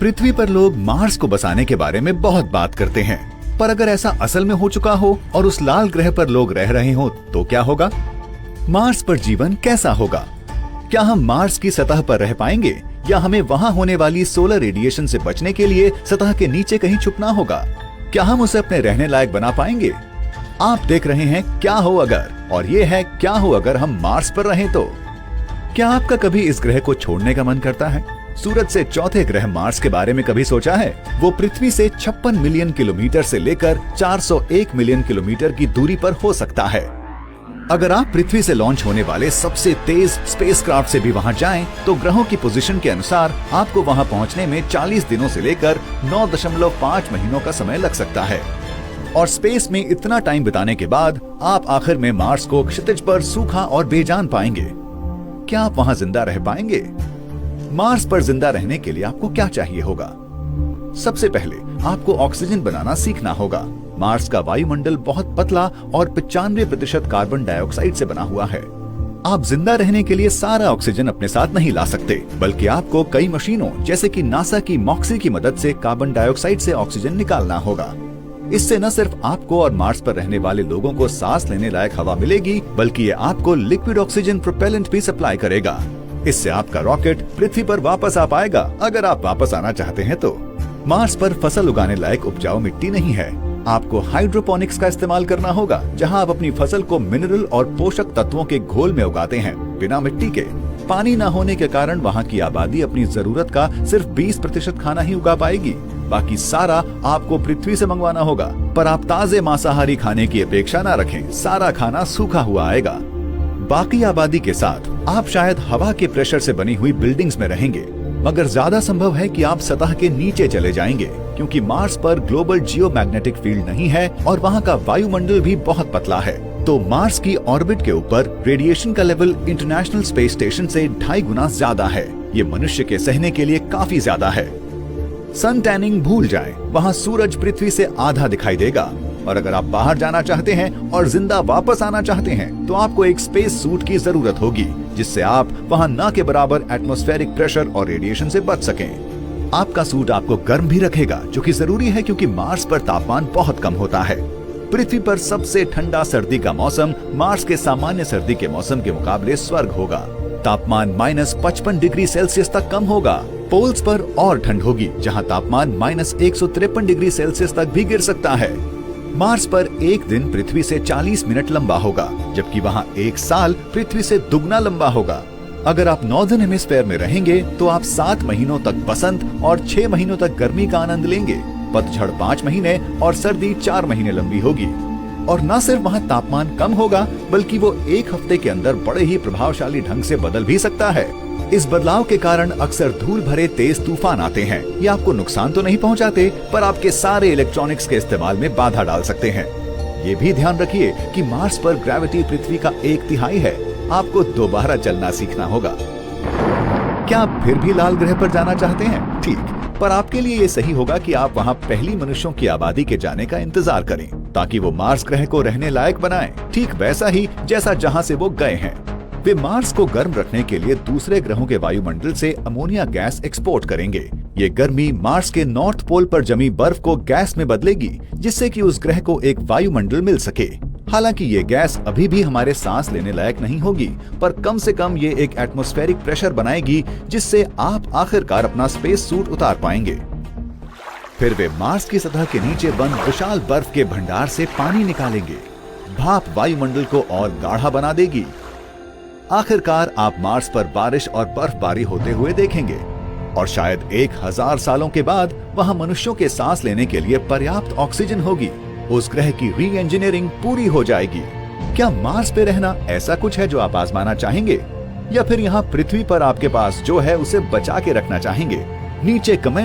पृथ्वी पर लोग मार्स को बसाने के बारे में बहुत बात करते हैं, पर अगर ऐसा असल में हो चुका हो और उस लाल ग्रह पर लोग रह रहे हो तो क्या होगा? मार्स पर जीवन कैसा होगा? क्या हम मार्स की सतह पर रह पाएंगे या हमें वहां होने वाली सोलर रेडिएशन से बचने के लिए सतह के नीचे कहीं छुपना होगा? क्या हम उसे अपने रहने लायक बना पाएंगे? आप देख रहे हैं क्या हो अगर, और ये है क्या हो अगर हम मार्स पर रहें तो। क्या आपका कभी इस ग्रह को छोड़ने का मन करता है? सूरज से चौथे ग्रह मार्स के बारे में कभी सोचा है? वो पृथ्वी से 56 मिलियन किलोमीटर से लेकर 401 मिलियन किलोमीटर की दूरी पर हो सकता है। अगर आप पृथ्वी से लॉन्च होने वाले सबसे तेज स्पेसक्राफ्ट से भी वहां जाएं, तो ग्रहों की पोजीशन के अनुसार आपको वहां पहुंचने में 40 दिनों से लेकर 9.5 महीनों का समय लग सकता है। और स्पेस में इतना टाइम बिताने के बाद आप आखिर में मार्स को क्षितिज पर सूखा और बेजान पाएंगे। क्या आप वहां जिंदा रह पाएंगे? मार्स पर जिंदा रहने के लिए आपको क्या चाहिए होगा? सबसे पहले आपको ऑक्सीजन बनाना सीखना होगा। मार्स का वायुमंडल बहुत पतला और 95% कार्बन डाइऑक्साइड से बना हुआ है। आप जिंदा रहने के लिए सारा ऑक्सीजन अपने साथ नहीं ला सकते, बल्कि आपको कई मशीनों जैसे कि नासा की मॉक्सी की मदद से कार्बन डाइऑक्साइड से ऑक्सीजन निकालना होगा। इससे न सिर्फ आपको और मार्स पर रहने वाले लोगों को सांस लेने लायक हवा मिलेगी, बल्कि ये आपको लिक्विड ऑक्सीजन प्रोपेलेंट भी सप्लाई करेगा। इससे आपका रॉकेट पृथ्वी पर वापस आ पाएगा, अगर आप वापस आना चाहते हैं तो। मार्स पर फसल उगाने लायक उपजाऊ मिट्टी नहीं है। आपको हाइड्रोपोनिक्स का इस्तेमाल करना होगा, जहां आप अपनी फसल को मिनरल और पोषक तत्वों के घोल में उगाते हैं, बिना मिट्टी के। पानी न होने के कारण वहां की आबादी अपनी जरूरत का सिर्फ 20% खाना ही उगा पाएगी। बाकी सारा आपको पृथ्वी से मंगवाना होगा। पर आप ताजे मांसाहारी खाने की अपेक्षा न रखें, सारा खाना सूखा हुआ आएगा। बाकी आबादी के साथ आप शायद हवा के प्रेशर से बनी हुई बिल्डिंग्स में रहेंगे, मगर ज्यादा संभव है कि आप सतह के नीचे चले जाएंगे, क्योंकि मार्स पर ग्लोबल जियोमैग्नेटिक फील्ड नहीं है और वहां का वायुमंडल भी बहुत पतला है। तो मार्स की ऑर्बिट के ऊपर रेडिएशन का लेवल इंटरनेशनल स्पेस स्टेशन से 2.5 गुना ज्यादा है। ये मनुष्य के सहने के लिए काफी ज्यादा है। सन टैनिंग भूल जाएं, वहां सूरज पृथ्वी से आधा दिखाई देगा। और अगर आप बाहर जाना चाहते हैं और जिंदा वापस आना चाहते हैं, तो आपको एक स्पेस सूट की जरूरत होगी, जिससे आप वहां न के बराबर एटमॉस्फेरिक प्रेशर और रेडिएशन से बच सकें। आपका सूट आपको गर्म भी रखेगा, जो कि जरूरी है क्योंकि मार्स पर तापमान बहुत कम होता है। पृथ्वी पर सबसे ठंडा सर्दी का मौसम मार्स के सामान्य सर्दी के मौसम के मुकाबले स्वर्ग होगा। तापमान -55 डिग्री सेल्सियस तक कम होगा। पोल्स पर और ठंड होगी, जहां तापमान -153 डिग्री सेल्सियस तक भी गिर सकता है। मार्स पर एक दिन पृथ्वी से 40 मिनट लंबा होगा, जबकि वहां एक साल पृथ्वी से दुगना लंबा होगा। अगर आप नॉर्दर्न हेमिस्फीयर में रहेंगे, तो आप 7 महीनों तक बसंत और 6 महीनों तक गर्मी का आनंद लेंगे। पतझड़ 5 महीने और सर्दी 4 महीने लंबी होगी। और न सिर्फ वहां तापमान कम होगा, बल्कि वो एक हफ्ते के अंदर बड़े ही प्रभावशाली ढंग से बदल भी सकता है। इस बदलाव के कारण अक्सर धूल भरे तेज तूफान आते हैं। ये आपको नुकसान तो नहीं पहुंचाते, पर आपके सारे इलेक्ट्रॉनिक्स के इस्तेमाल में बाधा डाल सकते हैं। ये भी ध्यान रखिए कि मार्स पर ग्रेविटी पृथ्वी का 1/3 है। आपको दोबारा चलना सीखना होगा। क्या आप फिर भी लाल ग्रह पर जाना चाहते हैं? ठीक, पर आपके लिए ये सही होगा कि आप वहाँ पहली मनुष्यों की आबादी के जाने का इंतजार करें, ताकि वो मार्स ग्रह को रहने लायक बनाएं, ठीक वैसा ही जैसा जहाँ से वो गए हैं। वे मार्स को गर्म रखने के लिए दूसरे ग्रहों के वायुमंडल से अमोनिया गैस एक्सपोर्ट करेंगे। ये गर्मी मार्स के नॉर्थ पोल पर जमी बर्फ को गैस में बदलेगी, जिससे कि उस ग्रह को एक वायुमंडल मिल सके। हालांकि ये गैस अभी भी हमारे सांस लेने लायक नहीं होगी, पर कम से कम ये एक एटमॉस्फेरिक प्रेशर बनाएगी, जिससे आप आखिरकार अपना स्पेस सूट उतार पाएंगे। फिर वे मार्स की सतह के नीचे बंद विशाल बर्फ के भंडार से पानी निकालेंगे। भाप वायुमंडल को और गाढ़ा बना देगी। आखिरकार आप मार्स पर बारिश और बर्फबारी होते हुए देखेंगे, और शायद 1000 सालों के बाद वहां मनुष्यों के सांस लेने के लिए पर्याप्त ऑक्सीजन होगी। उस ग्रह की री इंजीनियरिंग पूरी हो जाएगी। क्या मार्स पे रहना ऐसा कुछ है जो आप आजमाना चाहेंगे, या फिर यहाँ पृथ्वी पर आपके पास जो है उसे बचा के रखना चाहेंगे? नीचे कमेंट